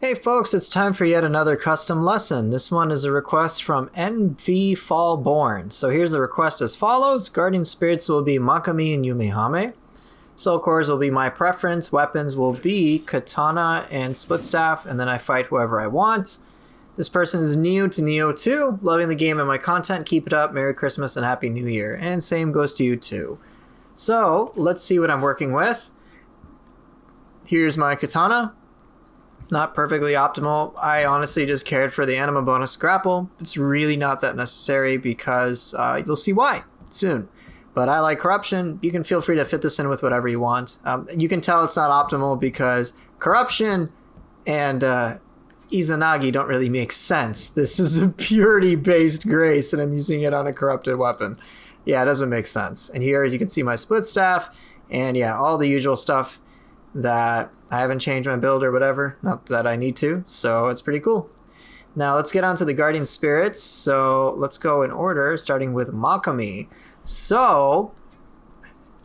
Hey folks, it's time for yet another custom lesson. This one is a request from NV fallb0rn. So here's the request as follows. Guardian spirits will be Makami and Yumehami. Soul cores will be my preference. Weapons will be katana and splitstaff, and then I fight whoever I want. This person is Nioh to Nioh 2. Loving the game and my content. Keep it up. Merry Christmas and Happy New Year. And same goes to you too. So let's see what I'm working with. Here's my katana. Not perfectly optimal. I honestly just cared for the anima bonus grapple. It's really not that necessary because you'll see why soon. But I like corruption. You can feel free to fit this in with whatever you want. You can tell it's not optimal because corruption and Izanagi don't really make sense. This is a purity-based grace and I'm using it on a corrupted weapon. Yeah, it doesn't make sense. And here you can see my split staff and yeah, all the usual stuff that I haven't changed my build or whatever, not that I need to, so it's pretty cool. Now let's get on to the guardian spirits. So let's go in order, starting with Makami. So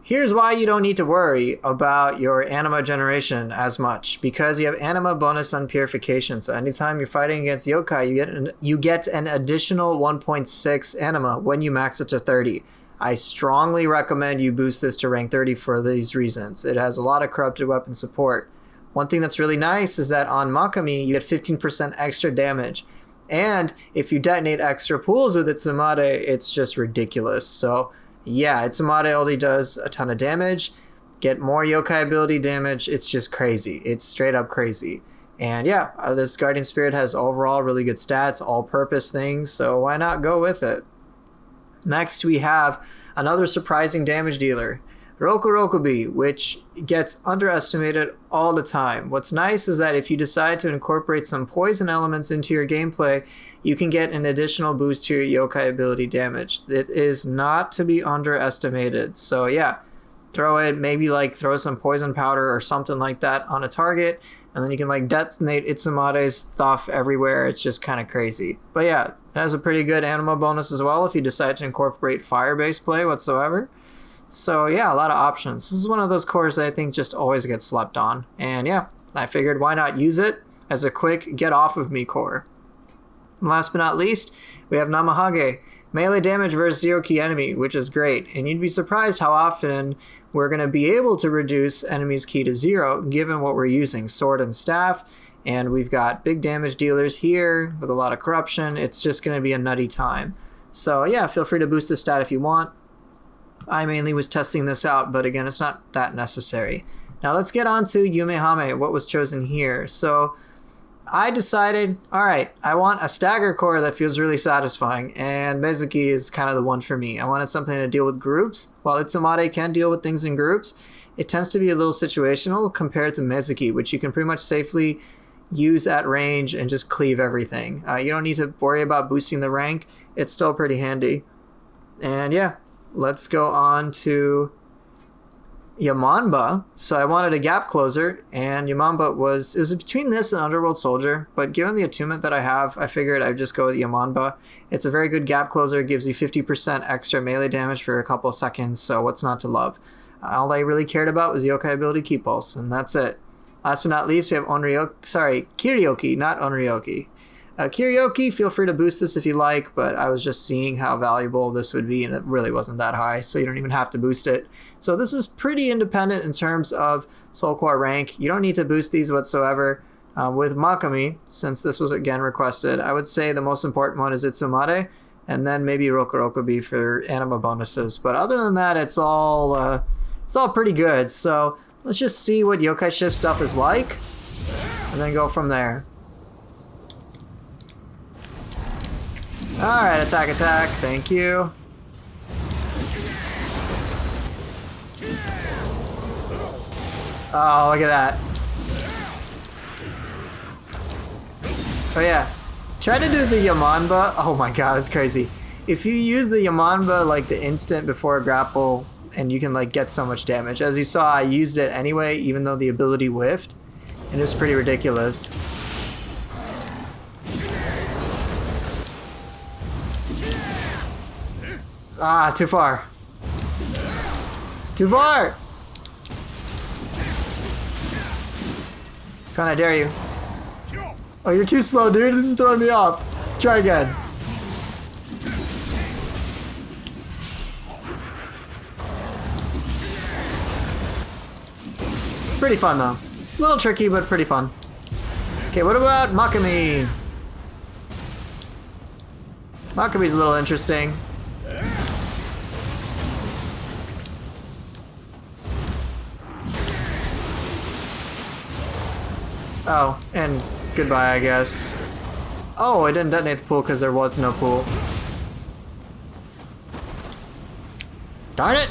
here's why you don't need to worry about your anima generation as much, because you have anima bonus on purification. So anytime you're fighting against yokai, you get an additional 1.6 anima when you max it to 30. I strongly recommend you boost this to rank 30 for these reasons. It has a lot of corrupted weapon support. One thing that's really nice is that on Makami, you get 15% extra damage. And if you detonate extra pools with Itsumade, it's just ridiculous. So yeah, Itsumade only does a ton of damage. Get more yokai ability damage. It's just crazy. It's straight up crazy. And yeah, this Guardian Spirit has overall really good stats, all-purpose things, so why not go with it? Next, we have another surprising damage dealer, Rokurokubi, which gets underestimated all the time. What's nice is that if you decide to incorporate some poison elements into your gameplay, you can get an additional boost to your yokai ability damage. It is not to be underestimated. So yeah, throw it, maybe like throw some poison powder or something like that on a target, and then you can like detonate Itsumade's stuff everywhere. It's just kind of crazy. But yeah, it has a pretty good anima bonus as well if you decide to incorporate fire-based play whatsoever. So yeah, a lot of options. This is one of those cores that I think just always gets slept on. And yeah, I figured why not use it as a quick get off of me core. And last but not least, we have Namahage. Melee damage versus zero key enemy, which is great. And you'd be surprised how often we're going to be able to reduce enemies key to 0 given what we're using, sword and staff. And we've got big damage dealers here with a lot of corruption. It's just going to be a nutty time. So yeah, feel free to boost this stat if you want. I mainly was testing this out, but again, it's not that necessary. Now let's get on to Yumehami, what was chosen here. So I decided, all right, I want a stagger core that feels really satisfying, and Mezuki is kind of the one for me. I wanted something to deal with groups. While Itsumade can deal with things in groups, it tends to be a little situational compared to Mezuki, which you can pretty much safely use at range and just cleave everything. You don't need to worry about boosting the rank. It's still pretty handy. And yeah, let's go on to Yamanba. So I wanted a gap closer, and Yamanba was between this and Underworld Soldier, but given the attunement that I have, I figured I'd just go with Yamanba. It's a very good gap closer. It gives you 50% extra melee damage for a couple of seconds, so what's not to love? All I really cared about was yokai ability Ki Pulse, and that's it. Last but not least, we have Kiryoki, not Onryoki. Kiryoki, feel free to boost this if you like, but I was just seeing how valuable this would be, and it really wasn't that high, so you don't even have to boost it. So this is pretty independent in terms of Soul Core rank. You don't need to boost these whatsoever. With Makami, since this was again requested, I would say the most important one is Itsumade, and then maybe Rokurokubi for anima bonuses. But other than that, it's all pretty good. So let's just see what Yokai Shift stuff is like, and then go from there. Alright, attack, thank you. Oh, look at that. Oh yeah, try to do the Yamanba. Oh my god, it's crazy. If you use the Yamanba like the instant before a grapple, and you can like get so much damage. As you saw, I used it anyway, even though the ability whiffed, and it was pretty ridiculous. Ah, too far. Too far! Kinda dare you. Oh, you're too slow, dude. This is throwing me off. Let's try again. Pretty fun, though. A little tricky, but pretty fun. Okay, what about Makami? Makami's a little interesting. Oh, and goodbye, I guess. Oh, I didn't detonate the pool because there was no pool. Darn it!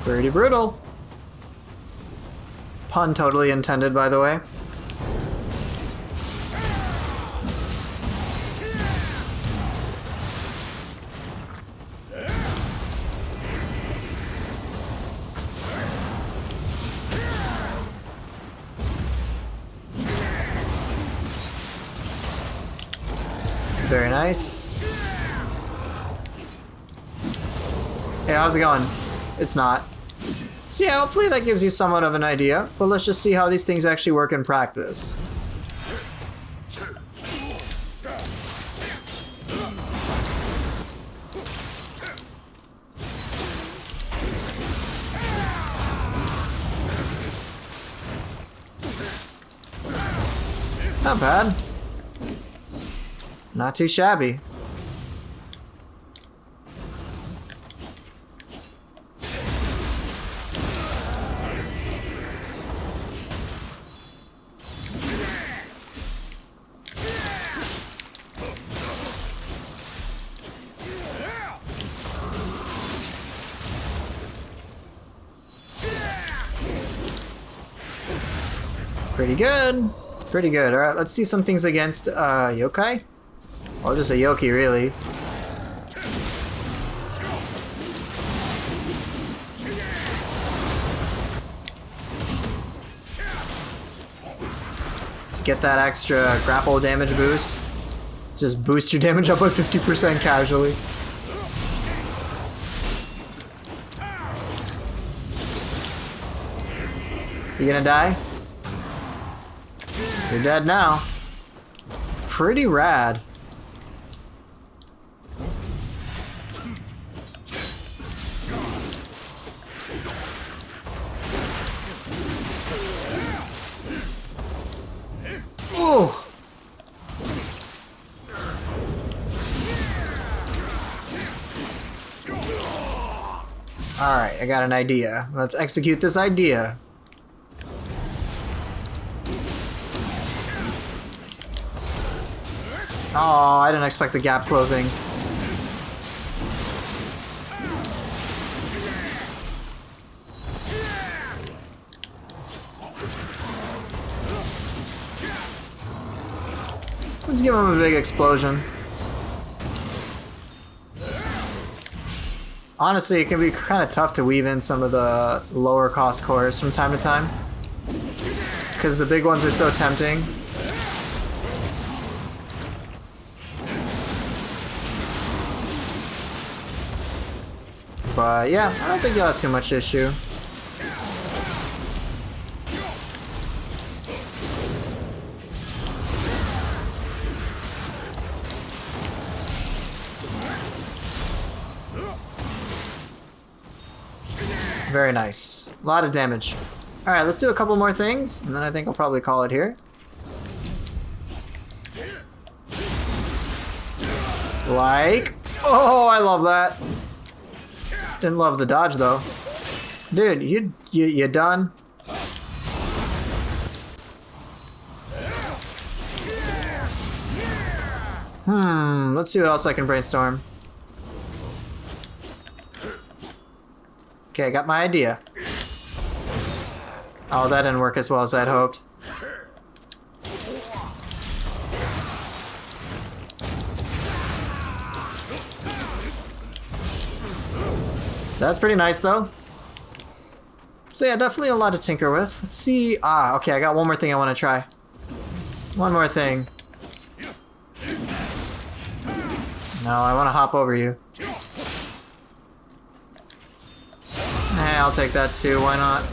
Pretty brutal. Pun totally intended, by the way. Very nice. Hey, how's it going? It's not. So yeah, hopefully that gives you somewhat of an idea, but let's just see how these things actually work in practice. Not bad. Not too shabby. Pretty good. Pretty good. Alright, let's see some things against yokai. Or just a yoki, really. Let's get that extra grapple damage boost. Just boost your damage up by 50% casually. You gonna die? You're dead now. Pretty rad. Ooh. Alright, I got an idea. Let's execute this idea. Oh, I didn't expect the gap closing. Let's give him a big explosion. Honestly, it can be kind of tough to weave in some of the lower cost cores from time to time, because the big ones are so tempting. But yeah, I don't think you'll have too much issue. Very nice. A lot of damage. Alright, let's do a couple more things, and then I think I'll probably call it here. Like... Oh, I love that. Didn't love the dodge, though. Dude, you done? Let's see what else I can brainstorm. Okay, I got my idea. Oh, that didn't work as well as I'd hoped. That's pretty nice, though. So yeah, definitely a lot to tinker with. Let's see. Ah, okay, I got one more thing I want to try. One more thing. No, I want to hop over you. I'll take that too, why not?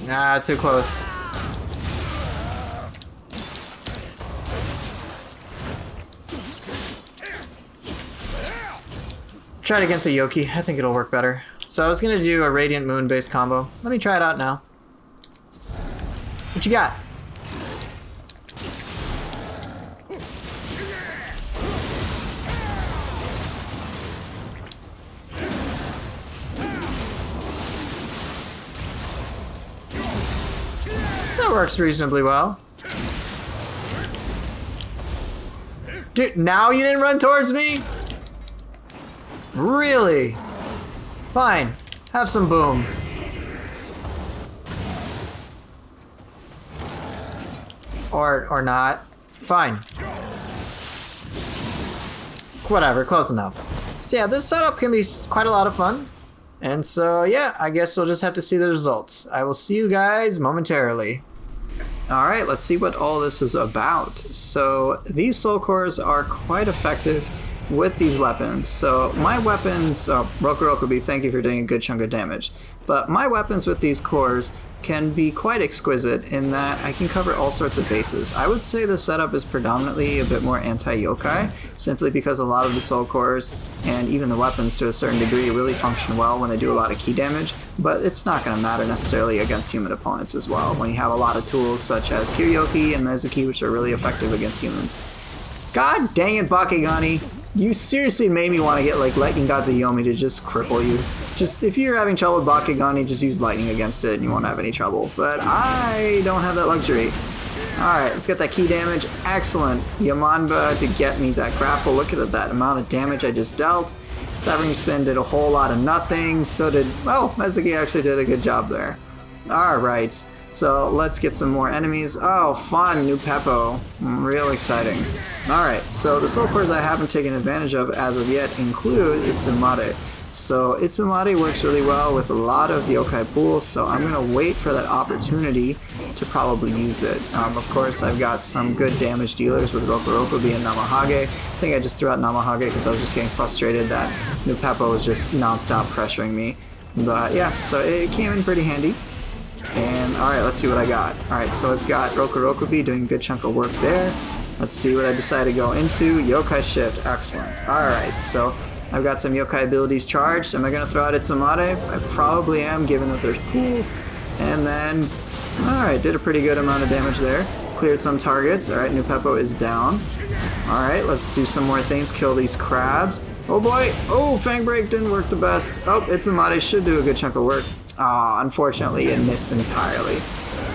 Nah, too close. Try it against a Yoki. I think it'll work better. So I was gonna do a Radiant Moon based combo. Let me try it out now. What you got? That works reasonably well. Dude, now you didn't run towards me? Really? Fine. Have some boom. Or not. Fine. Whatever, close enough. So yeah, this setup can be quite a lot of fun. And so yeah, I guess we'll just have to see the results. I will see you guys momentarily. Alright, let's see what all this is about. So these soul cores are quite effective with these weapons. So my weapons, Rokurokubi, thank you for doing a good chunk of damage. But my weapons with these cores can be quite exquisite in that I can cover all sorts of bases. I would say the setup is predominantly a bit more anti-yokai, simply because a lot of the soul cores and even the weapons to a certain degree really function well when they do a lot of key damage, but it's not going to matter necessarily against human opponents as well, when you have a lot of tools such as Kiryoki and Mezuki, which are really effective against humans. God dang it, Bakegani! You seriously made me want to get like Lightning Gods of Yomi to just cripple you. Just, if you're having trouble with Bakegani, just use lightning against it and you won't have any trouble. But I don't have that luxury. Alright, let's get that key damage. Excellent. Yamanba to get me that grapple. Look at that amount of damage I just dealt. Severing Spin did a whole lot of nothing. So did, oh, Mezuki actually did a good job there. Alright, so let's get some more enemies. Oh, fun, new Peppo. Real exciting. Alright, so the soul cores I haven't taken advantage of as of yet include Itsumade. So Itsumade works really well with a lot of yokai pools, so I'm going to wait for that opportunity to probably use it. Of course, I've got some good damage dealers with Rokurokubi and Namahage. I think I just threw out Namahage because I was just getting frustrated that new Peppo was just non-stop pressuring me. But yeah, so it came in pretty handy. And alright, let's see what I got. Alright, so I've got Rokurokubi doing a good chunk of work there. Let's see what I decide to go into. Yokai Shift, excellent. Alright, so I've got some yokai abilities charged. Am I going to throw out Itsumade? I probably am, given that there's pools. And then, alright, did a pretty good amount of damage there. Cleared some targets. Alright, new Peppo is down. Alright, let's do some more things. Kill these crabs. Oh boy! Oh, Fang Break didn't work the best. Oh, Itsumade should do a good chunk of work. Ah, unfortunately, it missed entirely.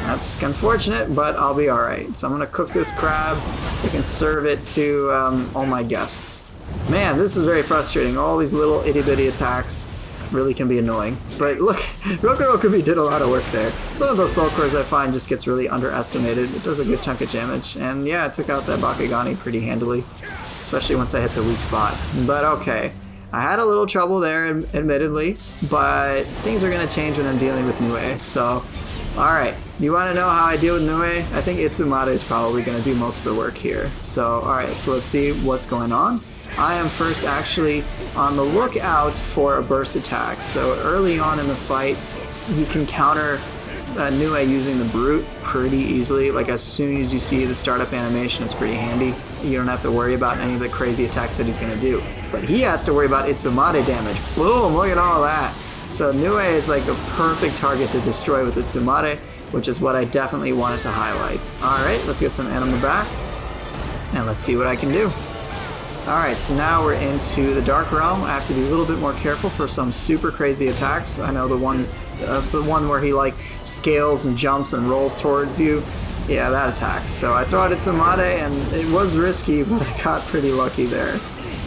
That's unfortunate, but I'll be alright. So I'm going to cook this crab so I can serve it to all my guests. Man, this is very frustrating. All these little itty-bitty attacks really can be annoying. But look, Rokurokubi did a lot of work there. It's one of those soul cores I find just gets really underestimated. It does a good chunk of damage. And yeah, it took out that Bakegani pretty handily, especially once I hit the weak spot. But okay, I had a little trouble there, admittedly, but things are going to change when I'm dealing with Nioh. So, alright, you want to know how I deal with Nioh? I think Itsumade is probably going to do most of the work here. So, alright, so let's see what's going on. I am first actually on the lookout for a burst attack. So early on in the fight, you can counter Nioh using the Brute pretty easily. Like as soon as you see the startup animation, it's pretty handy. You don't have to worry about any of the crazy attacks that he's going to do. But he has to worry about Itsumade damage. Boom, look at all that. So Nioh is like a perfect target to destroy with Itsumade, which is what I definitely wanted to highlight. Alright, let's get some animal back. And let's see what I can do. Alright, so now we're into the Dark Realm. I have to be a little bit more careful for some super crazy attacks. I know the one where he like scales and jumps and rolls towards you. Yeah, that attack. So I throw out Itsumade, and it was risky, but I got pretty lucky there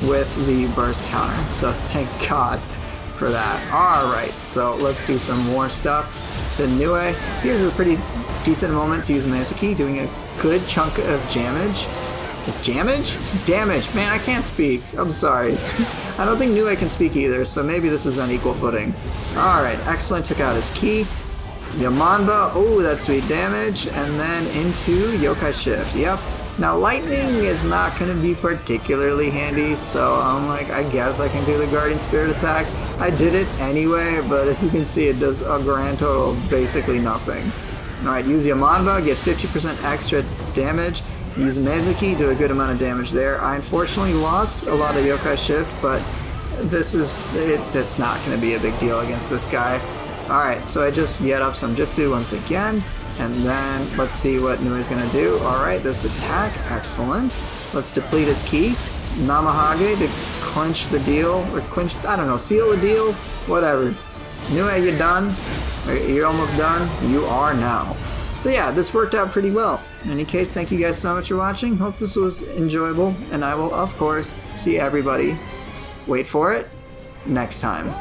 with the burst counter. So thank God for that. Alright, so let's do some more stuff to Nioh. Here's a pretty decent moment to use Mezuki, doing a good chunk of damage. Damage? Damage. Man, I can't speak. I'm sorry. I don't think Nioh can speak either, so maybe this is on equal footing. Alright, excellent. Took out his key. Yamanba. Oh, that's sweet damage. And then into Yokai Shift. Yep. Now lightning is not going to be particularly handy, so I'm like, I guess I can do the Guardian Spirit attack. I did it anyway, but as you can see, it does a grand total of basically nothing. Alright, use Yamanba, get 50% extra damage. Use Mezuki, do a good amount of damage there. I unfortunately lost a lot of Yokai Shift, but it's not going to be a big deal against this guy. Alright, so I just get up some Jutsu once again. And then let's see what Nioh's gonna do. Alright, this attack, excellent. Let's deplete his ki. Namahage to clinch the deal, or clinch, I don't know, seal the deal, whatever. Nioh, you done? You're almost done? You are now. So yeah, this worked out pretty well. In any case, thank you guys so much for watching. Hope this was enjoyable, and I will, of course, see everybody, wait for it, next time.